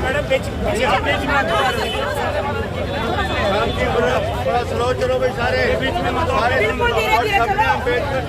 Madam बीच थोड़ा slow चलो भाई, सारे बीच में मत, सारे सबने अम्बेडकर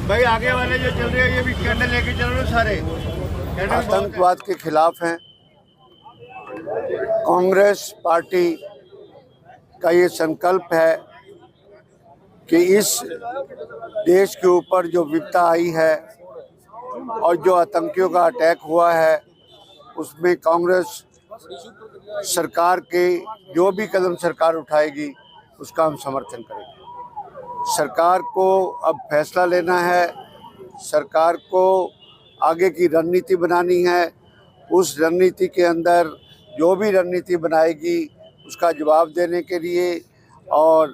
भाई आगे वाले जो चल रहे हैं ये भी कैंडल लेके चल रहे सारे। आतंकवाद के खिलाफ हैं। कांग्रेस पार्टी का ये संकल्प है कि इस देश के ऊपर जो विपदा आई है और जो आतंकियों का अटैक हुआ है उसमें कांग्रेस सरकार के जो भी कदम सरकार उठाएगी उसका हम समर्थन करेंगे। सरकार को अब फैसला लेना है, सरकार को आगे की रणनीति बनानी है। उस रणनीति के अंदर जो भी रणनीति बनाएगी उसका जवाब देने के लिए, और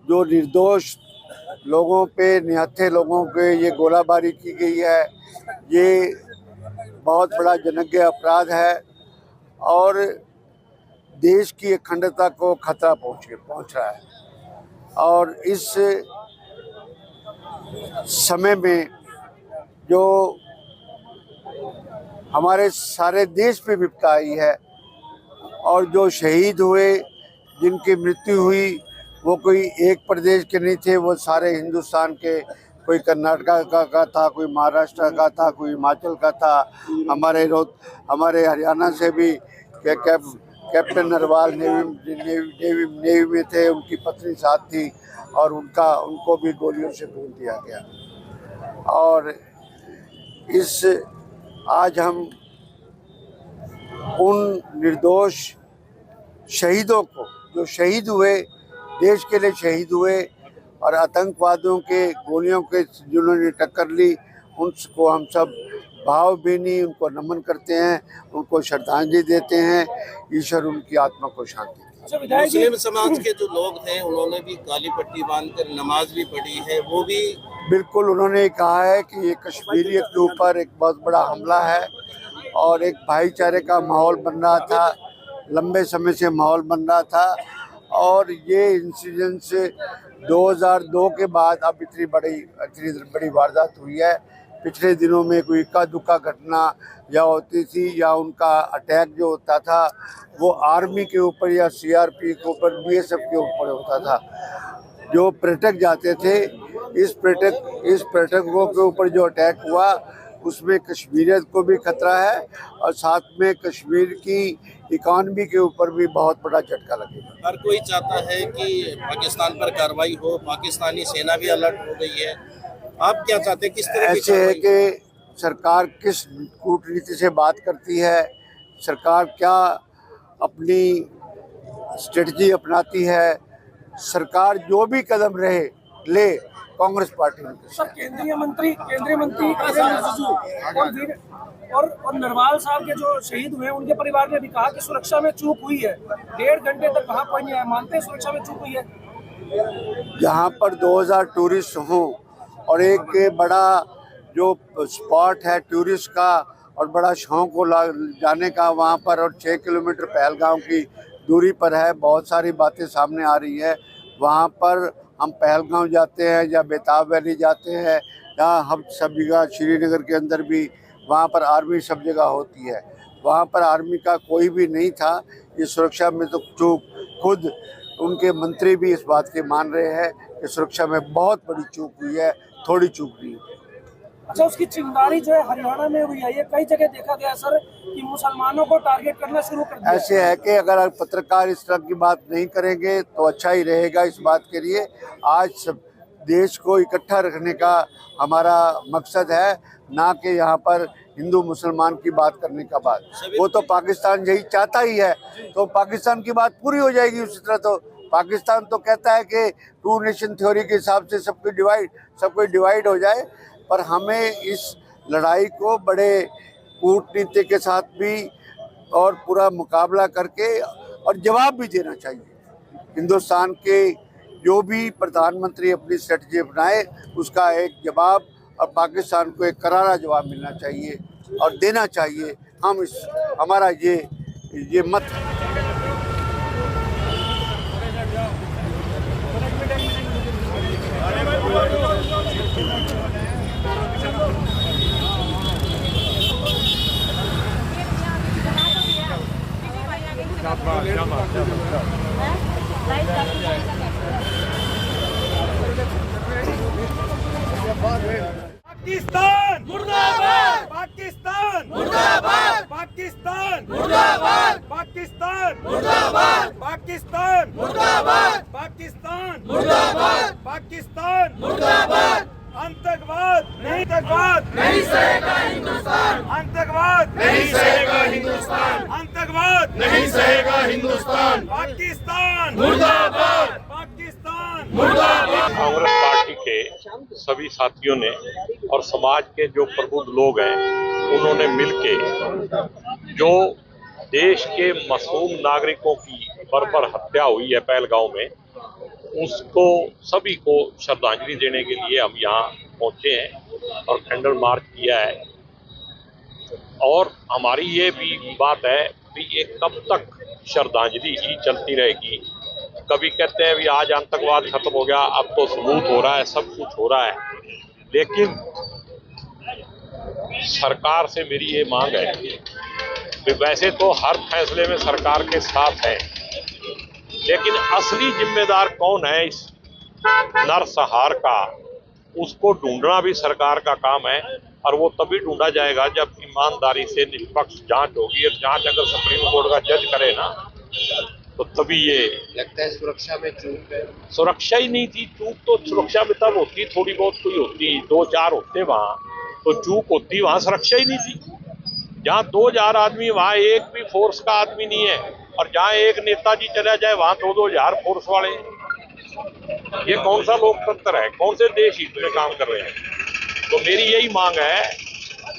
जो निर्दोष लोगों पे, निहत्थे लोगों पे ये गोलाबारी की गई है, ये बहुत बड़ा जघन्य अपराध है और देश की अखंडता को खतरा पहुंच रहा है। और इस समय में जो हमारे सारे देश पे विपदा आई है और जो शहीद हुए, जिनकी मृत्यु हुई, वो कोई एक प्रदेश के नहीं थे, वो सारे हिंदुस्तान के, कोई कर्नाटका का था, कोई महाराष्ट्र का था, कोई हिमाचल का था, हमारे हरियाणा से भी कैप्टन नरवाल नेवी में थे, उनकी पत्नी साथ थी और उनको भी गोलियों से भून दिया गया। और आज हम उन निर्दोष शहीदों को, जो शहीद हुए, देश के लिए शहीद हुए और आतंकवादियों के गोलियों के जिन्होंने टक्कर ली, उनको हम सब भावभीनी उनको नमन करते हैं, उनको श्रद्धांजलि देते हैं। ईश्वर उनकी आत्मा को शांति दे। मुस्लिम समाज के जो लोग हैं उन्होंने भी काली पट्टी बांधकर नमाज भी पढ़ी है, वो भी बिल्कुल उन्होंने कहा है कि ये कश्मीरियत के ऊपर एक बहुत बड़ा हमला है और एक भाईचारे का माहौल बन रहा था, लंबे समय से माहौल बन रहा था। और ये इंसिडेंस 2002 के बाद अब इतनी बड़ी वारदात हुई है। पिछले दिनों में कोई इक्का दुक्का घटना या होती थी या उनका अटैक जो होता था वो आर्मी के ऊपर या सीआरपी के ऊपर, बीएसएफ के ऊपर होता था। जो पर्यटक जाते थे, इस पर्यटकों के ऊपर जो अटैक हुआ उसमें कश्मीरियत को भी खतरा है और साथ में कश्मीर की इकॉनमी के ऊपर भी बहुत बड़ा झटका लगेगा। हर कोई चाहता है कि पाकिस्तान पर कार्रवाई हो, पाकिस्तानी सेना भी अलर्ट हो गई है। आप क्या चाहते हैं, किस तरह की? ऐसे है कि सरकार किस कूटनीति से बात करती है, सरकार क्या अपनी स्ट्रेटजी अपनाती है, सरकार जो भी कदम ले कांग्रेस पार्टी में। सर, केंद्रीय मंत्री और नरवाल साहब के जो शहीद हुए उनके परिवार ने भी कहा कि सुरक्षा में चूक हुई है। 1.5 घंटे तक वहाँ कोई नहीं आया, मानते हैं सुरक्षा में चूक हुई है? जहाँ पर 2000 टूरिस्ट हों और एक बड़ा जो स्पॉट है टूरिस्ट का और बड़ा शौक हो जाने का वहाँ पर, और 6 किलोमीटर पहलगांव की दूरी पर है, बहुत सारी बातें सामने आ रही है। वहाँ पर हम पहलगांव जाते हैं या बेताब वैली जाते हैं, यहाँ हम सब जगह, श्रीनगर के अंदर भी वहाँ पर आर्मी सब जगह होती है, वहाँ पर आर्मी का कोई भी नहीं था। ये सुरक्षा में तो चूक खुद उनके मंत्री भी इस बात के मान रहे हैं कि सुरक्षा में बहुत बड़ी चूक हुई है, थोड़ी चूक नहीं हुई। अच्छा, उसकी चिंगारी जो है हरियाणा में हुई है, ये कई जगह देखा गया सर कि मुसलमानों को टारगेट करना शुरू कर दिया। ऐसे है कि अगर पत्रकार इस तरह की बात नहीं करेंगे तो अच्छा ही रहेगा। इस बात के लिए आज सब देश को इकट्ठा रखने का हमारा मकसद है, ना कि यहाँ पर हिंदू मुसलमान की बात करने का बात। वो तो पाकिस्तान यही चाहता ही है, तो पाकिस्तान की बात पूरी हो जाएगी। उसी तरह तो पाकिस्तान तो कहता है कि 2 नेशन थ्योरी के हिसाब से सब कोई डिवाइड हो जाए, पर हमें इस लड़ाई को बड़े कूटनीति के साथ भी और पूरा मुकाबला करके और जवाब भी देना चाहिए। हिंदुस्तान के जो भी प्रधानमंत्री अपनी स्ट्रेटजी अपनाए उसका एक जवाब और पाकिस्तान को एक करारा जवाब मिलना चाहिए और देना चाहिए। हमारा ये मत है। पाकिस्तान मुर्दाबाद, पाकिस्तान मुर्दाबाद, पाकिस्तान मुर्दाबाद, पाकिस्तान मुर्दाबाद, पाकिस्तान मुर्दाबाद, पाकिस्तान मुर्दाबाद, पाकिस्तान मुर्दाबाद। आतंकवाद नहीं, आतंकवाद नहीं सहेगा हिंदुस्तान, आतंकवाद नहीं सहेगा हिंदुस्तान, आतंकवाद नहीं सहेगा हिंदुस्तान। पाकिस्तान मुर्दाबाद, पाकिस्तान मुर्दाबाद। कांग्रेस पार्टी के सभी साथियों ने और समाज के जो प्रबुद्ध लोग हैं उन्होंने मिलके जो देश के मासूम नागरिकों की बर्बर हत्या हुई है पहलगांव में, उसको सभी को श्रद्धांजलि देने के लिए हम यहाँ पहुँचे हैं और कैंडल मार्च किया है। और हमारी ये भी बात है कि ये कब तक श्रद्धांजलि ही चलती रहेगी। कभी कहते हैं भी आज आतंकवाद खत्म हो गया, अब तो सबूत हो रहा है, सब कुछ हो रहा है, लेकिन सरकार से मेरी ये मांग है कि वैसे तो हर फैसले में सरकार के साथ है, लेकिन असली जिम्मेदार कौन है इस नरसंहार का, उसको ढूंढना भी सरकार का काम है। और वो तभी ढूंढा जाएगा जब ईमानदारी से निष्पक्ष जांच होगी। और जांच अगर सुप्रीम कोर्ट का जज करे ना तो तभी ये लगता है सुरक्षा में चूक है। सुरक्षा ही नहीं थी। चूक तो सुरक्षा में तब होती, थोड़ी बहुत कोई होती, 2-4 होते वहां तो चूक होती, वहां सुरक्षा ही नहीं थी। जहाँ 2,000 आदमी, वहां एक भी फोर्स का आदमी नहीं है, और जहाँ एक नेताजी चला जाए वहां 2,000 फोर्स वाले। ये कौन सा लोकतंत्र है? कौन से देश हित में काम कर रहे हैं? तो मेरी यही मांग है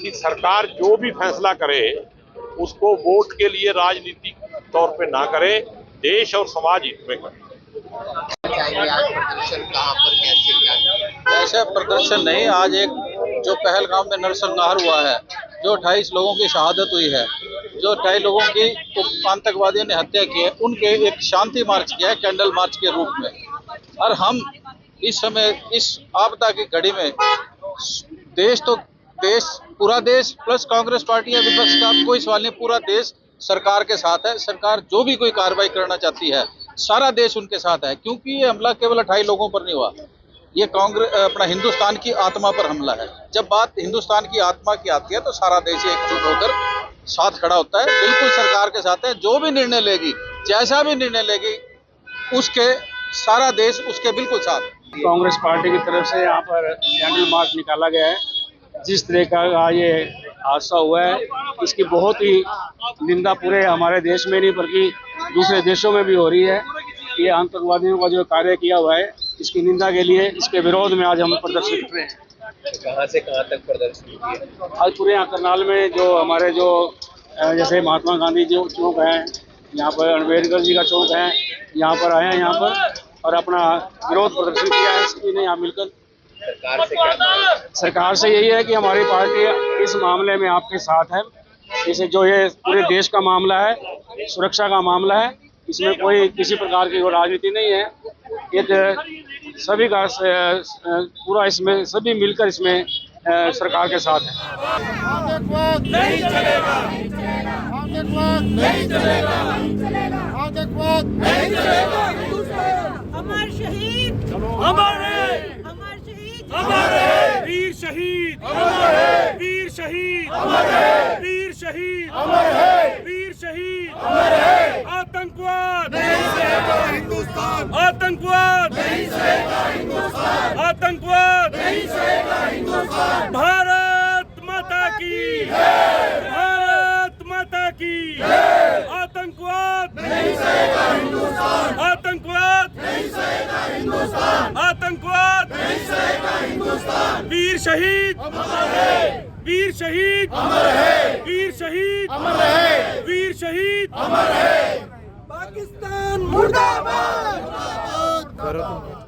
कि सरकार जो भी फैसला करे उसको वोट के लिए राजनीतिक तौर पे ना करे, देश और समाज हित में करे। ऐसा प्रदर्शन नहीं, आज एक जो पहलगाम में नरसंहार हुआ है, जो 28 लोगों की शहादत हुई है, जो 28 लोगों की आतंकवादियों ने हत्या की है, उनके एक शांति मार्च किया है कैंडल मार्च के रूप में। और हम इस समय इस आपदा की घड़ी में पूरा देश प्लस कांग्रेस पार्टी या विपक्ष का कोई सवाल नहीं, पूरा देश सरकार के साथ है। सरकार जो भी कोई कार्रवाई करना चाहती है, सारा देश उनके साथ है, क्योंकि ये हमला केवल 28 लोगों पर नहीं हुआ, ये कांग्रेस अपना हिंदुस्तान की आत्मा पर हमला है। जब बात हिंदुस्तान की आत्मा की आती है तो सारा देश एकजुट होकर साथ खड़ा होता है, बिल्कुल सरकार के साथ है। जो भी निर्णय लेगी, जैसा भी निर्णय लेगी, उसके सारा देश उसके बिल्कुल साथ। कांग्रेस पार्टी की तरफ से यहाँ पर कैंडल मार्च निकाला गया है। जिस तरह का ये हादसा हुआ है, इसकी बहुत ही निंदा पूरे हमारे देश में नहीं बल्कि दूसरे देशों में भी हो रही है। ये आतंकवादियों का जो कार्य किया हुआ है, इसकी निंदा के लिए, इसके विरोध में आज हम प्रदर्शन कर रहे हैं। कहाँ से कहाँ तक प्रदर्शन किए? आज पूरे यहाँ करनाल में जो हमारे जो जैसे महात्मा गांधी जो चौक है, यहाँ पर अम्बेडकर जी का चौक है, यहाँ पर आए हैं यहाँ पर और अपना विरोध प्रदर्शन किया है सभी ने यहाँ मिलकर। सरकार से क्या? सरकार से यही है कि हमारी पार्टी इस मामले में आपके साथ है। इसे जो ये पूरे देश का मामला है, सुरक्षा का मामला है, इसमें कोई किसी प्रकार की राजनीति नहीं है। एक सभी का पूरा इसमें सभी मिलकर इसमें सरकार के साथ है। आतंकवाद नहीं चलेगा, आतंकवाद नहीं चलेगा, आतंकवाद नहीं चलेगा। अमर शहीद अमर है, अमर शहीद अमर है, वीर शहीद अमर है, वीर शहीद अमर है, वीर शहीद अमर है, वीर शहीद अमर है। आतंकवाद नहीं सहेगा हिंदुस्तान, आतंकवाद नहीं सहेगा हिंदुस्तान, आतंकवाद नहीं सहेगा हिंदुस्तान। भारत माता की, भारत माता की। आतंकवाद नहीं सहेगा हिंदुस्तान, आतंकवाद नहीं सहेगा हिंदुस्तान, आतंकवाद नहीं सहेगा हिंदुस्तान। वीर शहीद अमर है, वीर शहीद अमर है, वीर शहीद अमर है, वीर शहीद अमर है। पाकिस्तान मुर्दाबाद, भारत